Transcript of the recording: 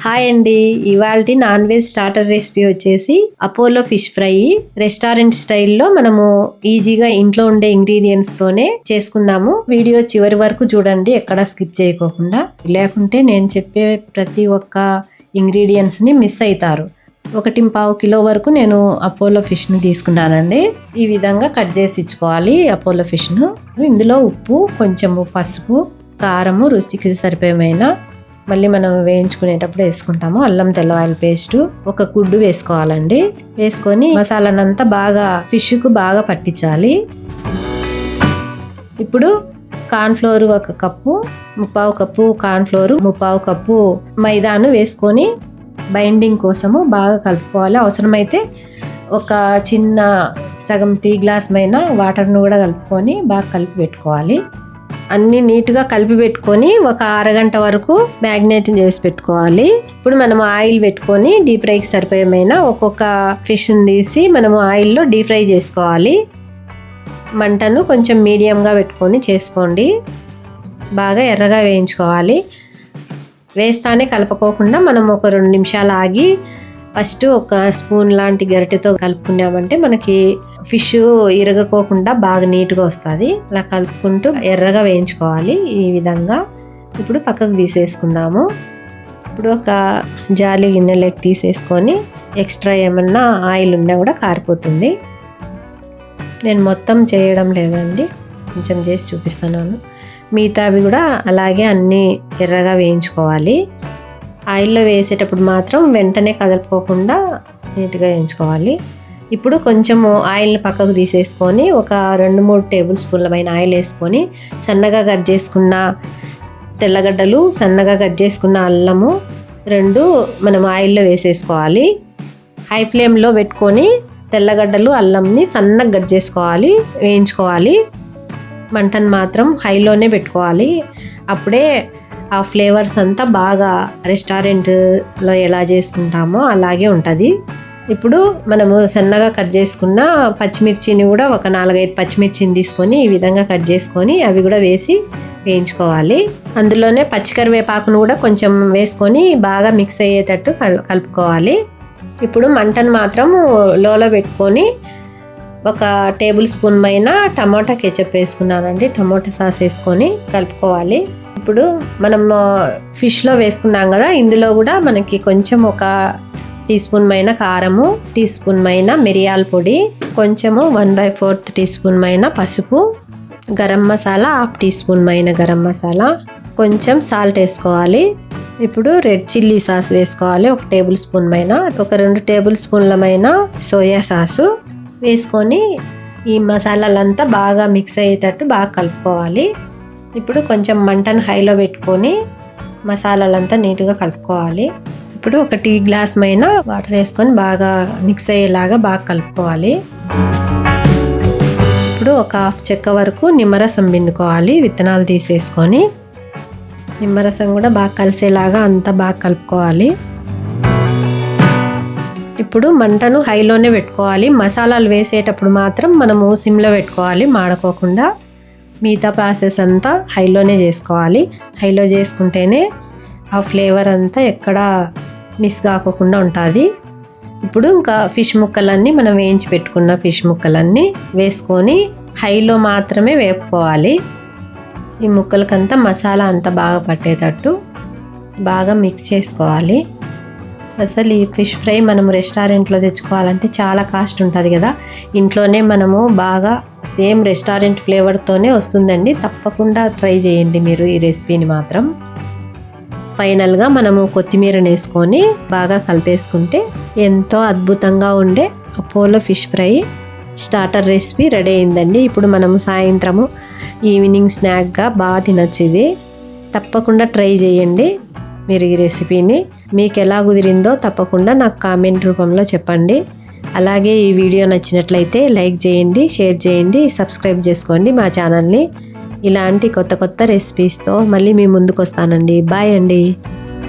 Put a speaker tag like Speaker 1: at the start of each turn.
Speaker 1: Hi అండి, ఇవాల్టి non veg starter recipe వచ్చేసి అపోలో ఫిష్ ఫ్రై. రెస్టారెంట్ స్టైల్లో మనము ఈజీగా ఇంట్లో ఉండే ఇంగ్రీడియంట్స్ తోనే చేసుకుందాము. వీడియో చివరి వరకు చూడండి, ఎక్కడ స్కిప్ చేయకోకుండా. లేకుంటే నేను చెప్పే ప్రతి ఒక్క ఇంగ్రీడియంట్స్ ని మిస్ అవుతారు. 1.5 కిలో వరకు నేను అపోలో ఫిష్ ని తీసుకున్నానండి. ఈ విధంగా కట్ చేసి ఇచ్చుకోవాలి అపోలో ఫిష్ ను. ఇందులో ఉప్పు, కొంచెము పసుపు, కారము, రుచికి సరిపోయిన, మళ్ళీ మనం వేయించుకునేటప్పుడు వేసుకుంటాము అల్లం తెల్లవాయల పేస్ట్, ఒక గుడ్డు వేసుకోవాలండి. వేసుకొని మసాలానంతా బాగా ఫిష్కు బాగా పట్టించాలి. ఇప్పుడు cornflour 1 cup, 1/4 cup cornflour, 1/4 cup మైదాను వేసుకొని బైండింగ్ కోసము బాగా కలుపుకోవాలి. అవసరమైతే ఒక చిన్న సగం టీ గ్లాస్ పైన వాటర్ను కూడా కలుపుకొని బాగా కలిపి పెట్టుకోవాలి. అన్నీ నీట్గా కలిపి పెట్టుకొని ఒక అరగంట వరకు మ్యాగ్నేట్ చేసి పెట్టుకోవాలి. ఇప్పుడు మనం ఆయిల్ పెట్టుకొని డీప్ ఫ్రైకి సరిపోయేమైనా ఒక్కొక్క ఫిష్ని తీసి మనము ఆయిల్లో డీప్ ఫ్రై చేసుకోవాలి. మంటను కొంచెం మీడియంగా పెట్టుకొని చేసుకోండి. బాగా ఎర్రగా వేయించుకోవాలి. వేస్తానే కలపకోకుండా మనం ఒక 2 నిమిషాలు ఆగి ఫస్ట్ ఒక స్పూన్ లాంటి గరిటెతో కలుపుకున్నామంటే మనకి ఫిష్ ఇరగకోకుండా బాగా నీట్గా వస్తుంది. అలా కలుపుకుంటూ ఎర్రగా వేయించుకోవాలి ఈ విధంగా. ఇప్పుడు పక్కకు తీసేసుకుందాము. ఇప్పుడు ఒక జాలి గిన్నెలోకి తీసేసుకొని ఎక్స్ట్రా ఏమన్నా ఆయిల్ ఉన్నా కూడా కారిపోతుంది. నేను మొత్తం చేయడం లేదండి, కొంచెం చేసి చూపిస్తున్నాను. మిగతావి కూడా అలాగే అన్నీ ఎర్రగా వేయించుకోవాలి. ఆయిల్లో వేసేటప్పుడు మాత్రం వెంటనే కదలుకోకుండా నీట్గా వేయించుకోవాలి. ఇప్పుడు కొంచెము ఆయిల్ని పక్కకు తీసేసుకొని ఒక 2-3 టేబుల్ స్పూన్ల పైన ఆయిల్ వేసుకొని సన్నగా కట్ చేసుకున్న తెల్లగడ్డలు, సన్నగా కట్ చేసుకున్న అల్లము 2 మనం ఆయిల్లో వేసేసుకోవాలి. హై ఫ్లేమ్లో పెట్టుకొని తెల్లగడ్డలు, అల్లంని సన్నగా కట్ చేసుకోవాలి, వేయించుకోవాలి. మంటను మాత్రం హైలోనే పెట్టుకోవాలి. అప్పుడే ఆ ఫ్లేవర్స్ అంతా బాగా రెస్టారెంట్లో ఎలా చేసుకుంటామో అలాగే ఉంటుంది. ఇప్పుడు మనము సన్నగా కట్ చేసుకున్న పచ్చిమిర్చిని కూడా ఒక 4-5 పచ్చిమిర్చిని తీసుకొని ఈ విధంగా కట్ చేసుకొని అవి కూడా వేసి వేయించుకోవాలి. అందులోనే పచ్చికరివేపాకును కూడా కొంచెం వేసుకొని బాగా మిక్స్ అయ్యేటట్టు కలుపుకోవాలి. ఇప్పుడు మంటను మాత్రం లోలో పెట్టుకొని ఒక టేబుల్ స్పూన్ పైన టమాటా కెచప్ వేసుకున్నానండి. టమాటా సాస్ వేసుకొని కలుపుకోవాలి. ఇప్పుడు మనం ఫిష్లో వేసుకున్నాం కదా, ఇందులో కూడా మనకి కొంచెం ఒక టీ స్పూన్ పైన కారము, టీ స్పూన్ పైన మిరియాల పొడి, కొంచెము 1/4 టీ స్పూన్ పైన పసుపు, గరం మసాలా 1/2 టీ స్పూన్ పైన గరం మసాలా, కొంచెం సాల్ట్ వేసుకోవాలి. ఇప్పుడు రెడ్ చిల్లీ సాస్ వేసుకోవాలి 1 టేబుల్ స్పూన్ పైన, ఒక 2 టేబుల్ స్పూన్ల పైన సోయా సాసు వేసుకొని ఈ మసాలాలంతా బాగా మిక్స్ అయ్యేటట్టు బాగా కలుపుకోవాలి. ఇప్పుడు కొంచెం మంటను హైలో పెట్టుకొని మసాలాలంతా నీట్గా కలుపుకోవాలి. ఇప్పుడు ఒక టీ గ్లాస్ పైన వాటర్ వేసుకొని బాగా మిక్స్ అయ్యేలాగా బాగా కలుపుకోవాలి. ఇప్పుడు ఒక 1/2 చెక్క వరకు నిమ్మరసం పిండుకోవాలి. విత్తనాలు తీసేసుకొని నిమ్మరసం కూడా బాగా కలిసేలాగా అంతా బాగా కలుపుకోవాలి. ఇప్పుడు మంటను హైలోనే పెట్టుకోవాలి. మసాలాలు వేసేటప్పుడు మాత్రం మనము సిమ్లో పెట్టుకోవాలి, మాడుకోకుండా. మిగతా ప్రాసెస్ అంతా హైలోనే చేసుకోవాలి. హైలో చేసుకుంటేనే ఆ ఫ్లేవర్ అంతా ఎక్కడ మిస్ కాకుండా ఉంటుంది. ఇప్పుడు ఇంకా ఫిష్ ముక్కలన్నీ మనం వేయించి పెట్టుకున్న ఫిష్ ముక్కలన్నీ వేసుకొని హైలో మాత్రమే వేపుకోవాలి. ఈ ముక్కలకంతా మసాలా అంతా బాగా పట్టేటట్టు బాగా మిక్స్ చేసుకోవాలి. అసలు ఈ ఫిష్ ఫ్రై మనం రెస్టారెంట్లో తెచ్చుకోవాలంటే చాలా కాస్ట్ ఉంటుంది కదా, ఇంట్లోనే మనము బాగా సేమ్ రెస్టారెంట్ ఫ్లేవర్తోనే వస్తుందండి. తప్పకుండా ట్రై చేయండి మీరు ఈ రెసిపీని మాత్రం. ఫైనల్గా మనము కొత్తిమీరని వేసుకొని బాగా కలిపేసుకుంటే ఎంతో అద్భుతంగా ఉండే Apollo fish fry starter recipe ready అయిందండి. ఇప్పుడు మనము సాయంత్రము ఈవినింగ్ స్నాక్గా బాగా తినొచ్చు. ఇది తప్పకుండా ట్రై చేయండి మీరు ఈ రెసిపీని. మీకు ఎలా కుదిరిందో తప్పకుండా నాకు కామెంట్ రూపంలో చెప్పండి. అలాగే ఈ వీడియో నచ్చినట్లయితే లైక్ చేయండి, షేర్ చేయండి, సబ్స్క్రైబ్ చేసుకోండి మా ఛానల్ని. ఇలాంటి కొత్త రెసిపీస్తో మళ్ళీ మీ ముందుకు వస్తానండి. బాయ్ అండి.